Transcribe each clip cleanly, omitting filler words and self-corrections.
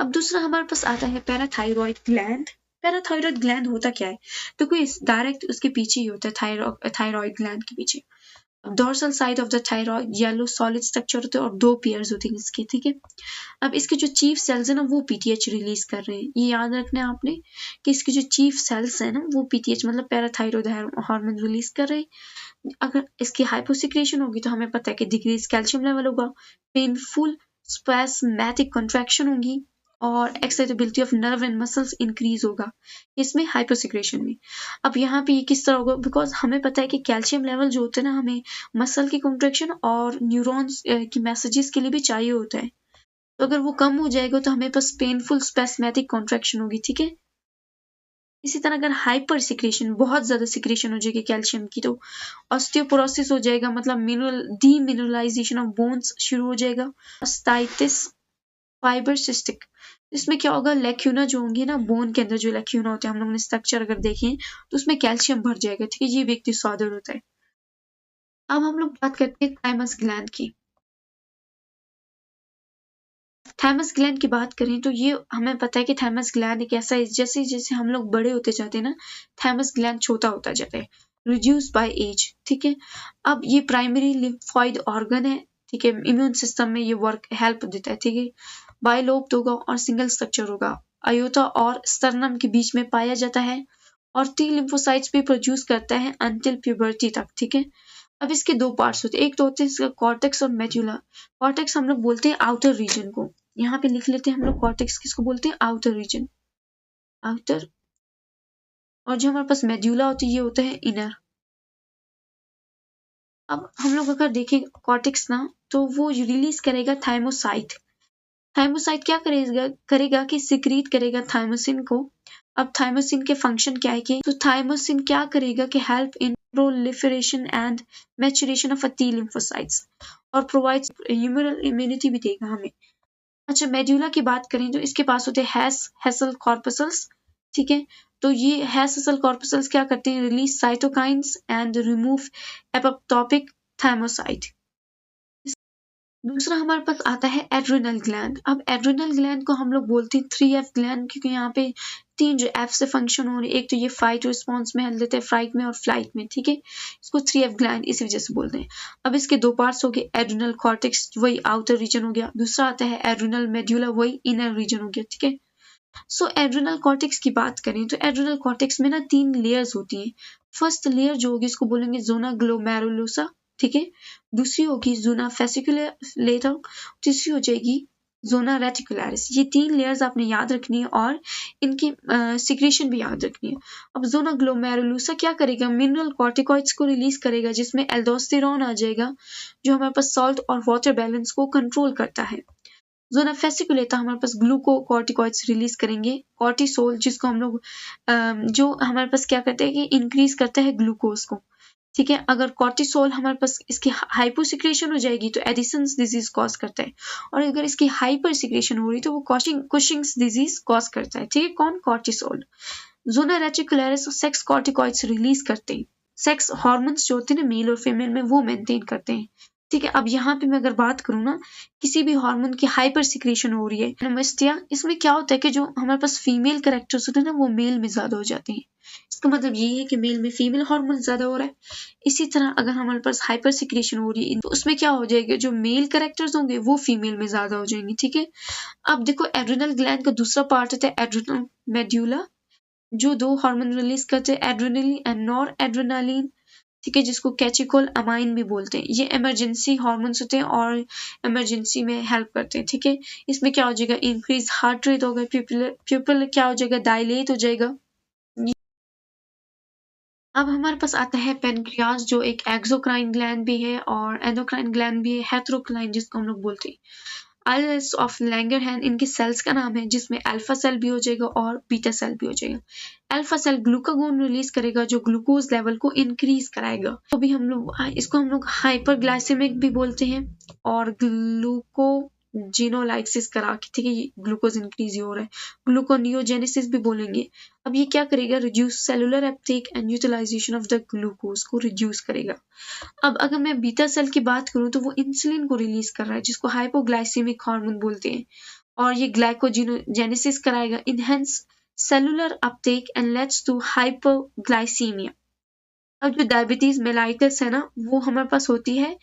अब दूसरा हमारे पास आता है पैराथायरॉयड ग्लैंड। पैराथायरॉयड ग्लैंड होता क्या है, तो कोई डायरेक्ट उसके पीछे ही होता है, थायरॉयड ग्लैंड के पीछे। Dorsal side of the thyroid yellow solid structure होते हैं और 2 पेयर्स होते हैं इसके, ठीक है। अब इसके जो चीफ सेल्स है ना वो पीटीएच रिलीज कर रहे हैं, ये याद रखना है आपने कि इसके जो चीफ सेल्स है ना वो पीटीएच मतलब पैराथायरॉयड हार्मोन रिलीज कर रहे हैं। अगर इसकी हाइपोसिक्रेशन होगी तो हमें पता है कि डिक्रीज कैल्शियम लेवल होगा, पेनफुल स्पैस्मैटिक कॉन्ट्रैक्शन होगी और excitability of nerve and muscles increase होगा इसमें हाइपोसिक्रेशन में। अब यहाँ पे ये किस तरह होगा, बिकॉज हमें पता है कि कैल्शियम लेवल जो होता है ना हमें मसल की कॉन्ट्रैक्शन और न्यूरॉन्स की मैसेजेस के लिए भी चाहिए होता है, तो अगर वो कम हो जाएगा तो हमें पास पेनफुल स्पैस्मैटिक कॉन्ट्रैक्शन होगी, ठीक है। इसी तरह अगर हाइपर सिक्रेशन बहुत ज्यादा सिक्रेशन हो जाएगी कैल्शियम की तो ऑस्टियोपोरोसिस हो जाएगा, मतलब मिनरल डीमिनरलाइजेशन ऑफ बोन्स शुरू हो जाएगा। अस्टाइटिस फाइबर सिस्टिक, इसमें क्या होगा, लेक्यूना जो होंगे ना बोन के अंदर जो लेक्यूना होते हैं, हम लोगों ने स्ट्रक्चर अगर देखें तो उसमें कैल्शियम भर जाएगा, ठीक है, ये भी एक डिसऑर्डर होता है। अब हम लोग बात करते हैं थाइमस ग्लैंड की। थाइमस ग्लैंड की बात करें तो ये हमें पता है कि थाइमस ग्लैंड एक ऐसा है, जैसे जैसे हम लोग बड़े होते जाते हैं ना थाइमस ग्लैंड छोटा होता जाता है, रिड्यूस बाय एज, ठीक है। अब ये प्राइमरी लिम्फोइड ऑर्गन है, ठीक है, इम्यून सिस्टम में ये वर्क हेल्प देता है, ठीक है। बाइलोब्ड होगा और सिंगल स्ट्रक्चर होगा, अयोटा और स्टर्नम के बीच में पाया जाता है और टी लिम्फोसाइट्स भी प्रोड्यूस करता है अंटिल प्यूबर्टी तक, ठीक है। अब इसके 2 पार्ट्स होते हैं, एक तो होते हैं इसका कॉर्टेक्स और मेड्यूला। कॉर्टेक्स हम लोग बोलते हैं आउटर रीजन को, यहाँ पे लिख लेते हैं हम लोग कॉर्टेक्स किसको बोलते हैं, आउटर रीजन, आउटर। और जो हमारे पास मेड्यूला होती है ये होता है इनर। अब हम लोग अगर देखें कॉर्टेक्स ना तो वो रिलीज करेगा थाइमोसाइट। थाइमोसाइट क्या करेगा कि सिक्रीट करेगा थाइमोसिन को। अब थाइमोसिन के फंक्शन क्या है कि तो थाइमोसिन क्या करेगा कि help in proliferation and maturation of T lymphocytes और प्रोवाइड्स ह्यूमरल इम्यूनिटी भी देगा हमें। अच्छा, मेड्यूला की बात करें तो इसके पास होते हैं हेसल कॉर्पसल्स, ठीक है। तो ये हेसल कॉर्पसल्स क्या करते हैं, release cytokines and remove apoptotic thymocyte. दूसरा हमारे पास आता है एड्रिनल ग्लैंड। अब एड्रिनल ग्लैंड को हम लोग बोलते हैं 3F ग्लैंड, क्योंकि यहाँ पे 3 जो F से फंक्शन हो रही है, एक तो ये फाइट रिस्पॉन्स में हेल्प देते हैं, फ्राइट में और फ्लाइट में, ठीक है। इसको 3F ग्लैंड इसी वजह से बोलते हैं। अब इसके 2 पार्ट्स हो गए, एड्रिनल कॉर्टेक्स वही आउटर रीजन हो गया, दूसरा आता है एड्रिनल मेड्यूला वही इनर रीजन हो गया, ठीक है। सो एड्रिनल कॉर्टेक्स की बात करें तो एड्रिनल कॉर्टेक्स में ना 3 लेयर्स होती हैं। फर्स्ट लेयर जो होगी इसको बोलेंगे जोना ग्लोमेरुलोसा, ठीक है। दूसरी होगी जोना फेसिकुलेटर, तीसरी हो जाएगी जोना रेटिकुलरिस। ये 3 लेयर्स आपने याद रखनी है और इनकी सिक्रेशन भी याद रखनी है। अब जोना ग्लोमेरुलोसा क्या करेगा, मिनरल कॉर्टिकॉइड्स को रिलीज करेगा जिसमें एल्डोस्टेरोन आ जाएगा जो हमारे पास सॉल्ट और वाटर बैलेंस को कंट्रोल करता है। जोना फेसिकुलेटा हमारे पास ग्लूकोकॉर्टिकॉइड्स रिलीज करेंगे, कॉर्टिसोल जिसको हम लोग जो हमारे पास क्या करते हैं कि इंक्रीज करता है ग्लूकोज को, ठीक है। अगर कॉर्टिसोल हमारे पास इसकी हाइपोसिक्रेशन हो जाएगी तो एडिसन्स डिजीज कॉज करता है, और अगर इसकी हाइपर सिक्रेशन हो रही तो वो कुशिंग्स डिजीज कॉज करता है, ठीक है, कौन, cortisol. Zona reticularis sex corticoids release करते हैं, सेक्स हार्मोन्स जो होते हैं ना मेल और फीमेल में वो मेंटेन करते हैं, ठीक है। अब यहाँ पे मैं अगर बात करूँ ना किसी भी हार्मोन की हाइपर सिक्रेशन हो रही है नमस्तिया, इसमें क्या होता है कि जो हमारे पास फीमेल कैरेक्टर्स होते हैं ना वो मेल में ज्यादा हो जाते हैं, इसका मतलब ये है कि मेल में फीमेल हार्मोन ज्यादा हो रहा है। इसी तरह अगर हमारे पास हाइपर सिक्रेशन हो रही है तो उसमें क्या हो जाएगा, जो मेल कैरेक्टर्स होंगे वो फीमेल में ज्यादा हो जाएंगे, ठीक है। अब देखो एड्रिनल ग्लैंड का दूसरा पार्ट होता है एड्रिनल मेड्यूला, जो 2 हार्मोन रिलीज करते हैं, एड्रेनलिन एंड नॉर एड्रेनालिन, ठीक है, जिसको कैचिकोल अमाइन भी बोलते हैं। ये इमरजेंसी हार्मोन्स होते हैं और इमरजेंसी में हेल्प करते हैं, ठीक है। इसमें क्या हो जाएगा, इंक्रीज हार्ट रेट होगा, प्यूपिल क्या हो जाएगा, डायलेट हो जाएगा। अब हमारे पास आता है पेनक्रियाज जो एक एक्सोक्राइन ग्लैंड भी है और एंडोक्राइन ग्लैंड भी है, हेटेरोक्राइन जिसको हम लोग बोलते हैं। आइलेट्स ऑफ लैंगरहैंस इनके सेल्स का नाम है, जिसमें अल्फा सेल भी हो जाएगा और बीटा सेल भी हो जाएगा। अल्फा सेल ग्लूकागोन रिलीज करेगा जो ग्लूकोज लेवल को इंक्रीज कराएगा, तो भी हम लोग इसको हम लोग हाइपरग्लाइसेमिक भी बोलते हैं और ग्लूकोजिनोलाइसिस करा के, ठीक है, ये ग्लूकोज इंक्रीज हो रहा है, ग्लूकोनियोजेनेसिस भी बोलेंगे। अब ये क्या करेगा, reduce cellular uptake and utilisation of the glucose को रिड्यूस करेगा। अब अगर मैं बीटा सेल की बात करूं तो वो इंसुलिन को रिलीज कर रहा है जिसको हाइपोग्लाइसेमिक हार्मोन बोलते हैं, और ये ग्लाइकोजेनेसिस कराएगा, enhance cellular uptake and leads to hypoglycaemia. अब जो डायबिटीज मेलाइटस है ना, वो हमारे पास होती है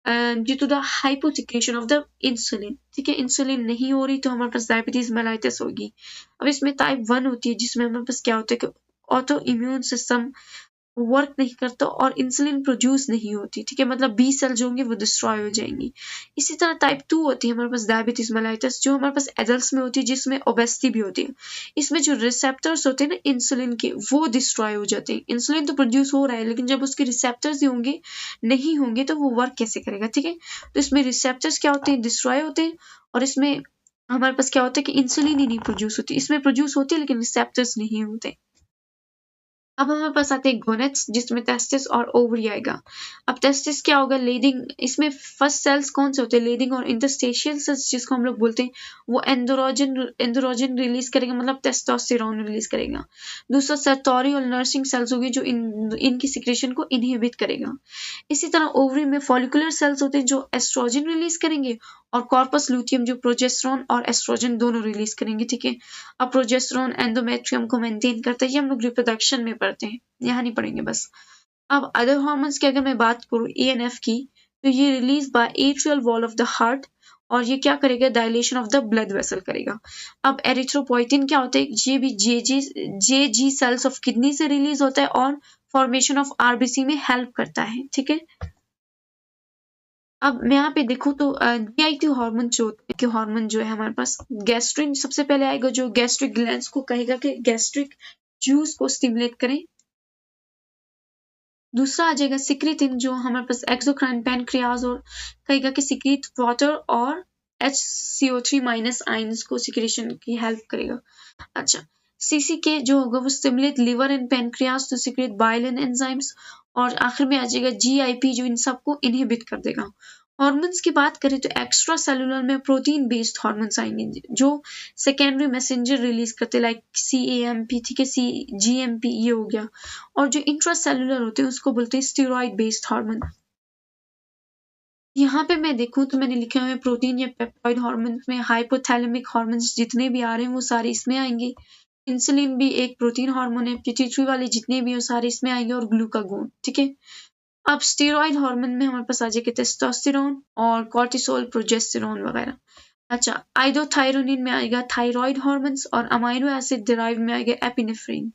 due to the hyposecretion of the insulin. ठीक है, इंसुलिन नहीं हो रही तो हमारे पास डायबिटीज मेलाइटस होगी। अब इसमें टाइप 1 होती है, जिसमें हमारे पास क्या होता है कि ऑटो इम्यून सिस्टम वर्क नहीं करता और इंसुलिन प्रोड्यूस नहीं होती। ठीक है, मतलब बी सेल जो होंगे वो डिस्ट्रॉय हो जाएंगी। इसी तरह टाइप 2 होती है हमारे पास डायबिटीज मेलाइटस, जो हमारे पास एडल्ट्स में होती है, जिसमें ओबेसिटी भी होती है। इसमें जो रिसेप्टर्स होते हैं ना इंसुलिन के, वो डिस्ट्रॉय हो जाते हैं। इंसुलिन तो प्रोड्यूस हो रहा है, लेकिन जब उसके रिसेप्टर्स होंगे नहीं होंगे तो वो वर्क कैसे करेगा। ठीक है, तो इसमें रिसेप्टर्स क्या होते हैं, डिस्ट्रॉय होते हैं, और इसमें हमारे पास क्या होता है कि इंसुलिन ही नहीं प्रोड्यूस होती। इसमें प्रोड्यूस होती है लेकिन रिसेप्टर्स नहीं होते। अब हमारे पास आते हैं गोनेट्स, जिसमें टेस्टिस और ओवरी आएगा। अब टेस्टिस क्या होगा, लीडिंग, इसमें फर्स्ट सेल्स कौन से होते हैं, लीडिंग और इंटरस्टेशियल सेल्स जिसको हम लोग बोलते हैं, वो एंड्रोजन रिलीज करेगा, मतलब टेस्टोस्टेरोन रिलीज करेगा। दूसरा सर्टोरी और नर्सिंग सेल्स होगी, जो इनकी सिक्रेशन को इनहिबिट करेगा। इसी तरह ओवरी में फॉलिकुलर सेल्स होते हैं जो एस्ट्रोजन रिलीज करेंगे, और कॉर्पस लूटियम जो प्रोजेस्टेरोन और एस्ट्रोजन दोनों रिलीज करेंगे। ठीक है, अब प्रोजेस्टेरोन एंडोमेट्रियम को मेंटेन करता है, ये हम लोग रिप्रोडक्शन में पढ़ते हैं, यहाँ नहीं पढ़ेंगे बस। अब अदर हार्मोन्स की अगर मैं बात करूँ एएनएफ की, तो ये release by atrial wall of the heart, और ये क्या करेगा, dilation of the blood vessel करेगा। अब एरिथ्रोपोइटिन क्या होता है, ये भी जेजी सेल्स ऑफ किडनी से रिलीज होता है और फॉर्मेशन ऑफ आरबीसी में हेल्प करता है। ठीक है, अब मैं यहाँ पे देखूँ तो जीआईटी हार्मोन जो है हमारे पास, गैस्ट्रिन सबसे पहले आएगा, जो गैस्ट्रिक ग्लैंड्स को कहेगा कि गैस्ट्रिक जूस को स्टिमुलेट करें। दूसरा आ जाएगा सिक्रीटिन, जो हमारे पास एक्सोक्राइन पैनक्रियाज और कहेगा कि सिक्रीट वाटर और HCO3- आयंस को सिक्रेशन की हेल्प करेगा। अच्छा, CCK जो होगा वो stimulate liver and pancreas to secrete bile and enzymes, और आखिर में आ जाएगा GIP जो इन सबको इनहिबिट कर देगा। हार्मोन्स की बात करें तो एक्स्ट्रा सेलुलर में प्रोटीन बेस्ड हार्मोन्स आएंगे जो सेकेंडरी मैसेंजर रिलीज करते, लाइक CAMP, ठीक है, GMP ये हो गया। और जो इंट्रा सेलुलर होते हैं उसको बोलते हैं स्टेरॉइड बेस्ड हार्मोन। यहाँ पे मैं देखूं तो मैंने लिखे हुए प्रोटीन या पेप्टाइड हार्मोन्स में हाइपोथैलेमिक हार्मोन्स जितने भी आ रहे हैं वो सारे इसमें आएंगे। इंसुलिन भी एक प्रोटीन हार्मोन है, पिट्यूटरी वाले जितने भी हो सारे इसमें आएंगे, और ग्लूकागोन। ठीक है, अब स्टेरॉइड हार्मोन में हमारे पास आ जाएगा टेस्टोस्टेरोन और कॉर्टिसोल, प्रोजेस्टेरोन वगैरह। अच्छा, आइडोथायरोनिन में आएगा थायराइड हार्मोन्स, और अमाइनो एसिड डिराइव में आएगा एपिनेफ्रिन।